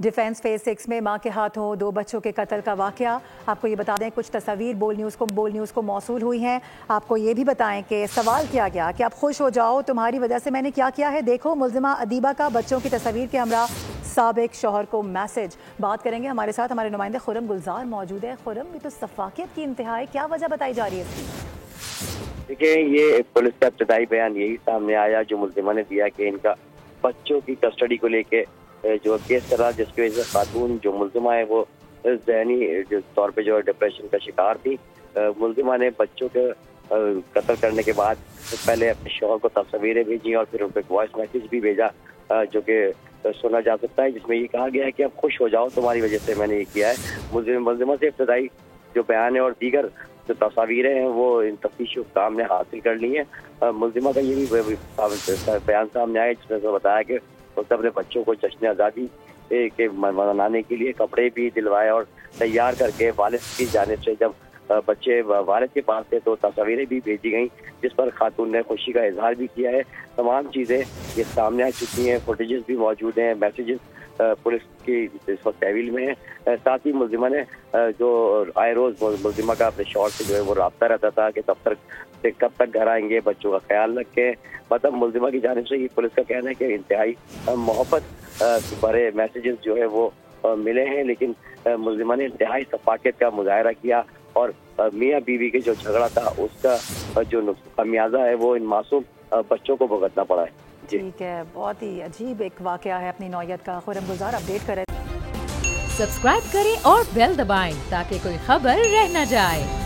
Defence phase 6 में मां के हाथों 2 बच्चों के कत्ल का वाकया। आपको ये बता दें कुछ तस्वीर बोल न्यूज़ को मौसूल हुई हैं। आपको ये भी बताएं कि सवाल किया गया कि आप खुश हो जाओ, तुम्हारी वजह से मैंने क्या किया है, देखो मुल्जिमा अदीबा का बच्चों की तस्वीर के हमरा साबिक शौहर को मैसेज। बात करेंगे, हमारे साथ हमारे नुमाइंदे खुरम गुलजार मौजूद है। खुरम, ये तो सफाकियत की इंतहा है, क्या वजह बताई जा रही है इसकी? देखिए, ये पुलिस का इब्तदाई बयान यही सामने आया जो मुल्जिमा ने दिया कि इनका बच्चों की कस्टडी को लेके जो केस चला, जिसकी वजह से खातून जो मुल्जिमा है वो जहनी तौर पे जो डिप्रेशन का शिकार थी। मुल्जिमा ने बच्चों के कत्ल करने के बाद पहले अपने शौहर को तस्वीरें भेजी और फिर उनको एक वॉइस मैसेज भी भेजा जो कि सुना जा सकता है, जिसमें ये कहा गया है कि आप खुश हो जाओ, तुम्हारी वजह से मैंने ये किया है। मुल्जिमा से इब्तदाई जो बयान है और दीगर जो तस्वीरें हैं वो इन तफ्तीशी हुक्काम ने हासिल कर ली हैं। मुल्जिमा का ये भी बयान सामने आया जिसमें उसने बताया कि उसने अपने बच्चों को जश्न आज़ादी के मनाने के लिए कपड़े भी दिलवाए और तैयार करके वालिद की जानिब से जब बच्चे वालिद के पास थे तो तस्वीरें भी भेजी गई, जिस पर खातून ने खुशी का इजहार भी किया है। तमाम चीज़ें ये सामने आ चुकी हैं, फुटेजेस भी मौजूद हैं, मैसेजेस पुलिस की इस वक्त तहवील में है। साथ ही मुल्जिमा ने जो आए रोज मुल्जिमा का अपने शौहर से जो है वो रब्ता रहता था कि दफ्तर से कब तक घर आएंगे, बच्चों का ख्याल रखें। मतलब मुल्जिमा की जानिब से ये पुलिस का कहना है कि इंतहाई मोहब्बत भरे मैसेजेस जो है वो मिले हैं, लेकिन मुल्जिमा ने इंतहाई सफाकियत का मुजाहरा किया और मियाँ बीवी के जो झगड़ा था उसका जो खमियाजा है वो इन मासूम बच्चों को भुगतना पड़ा है। ठीक है, बहुत ही अजीब एक वाकया है अपनी नौयत का। खुरम गुलजार अपडेट करें। सब्सक्राइब करें और बेल दबाएं ताकि कोई खबर रह न जाए।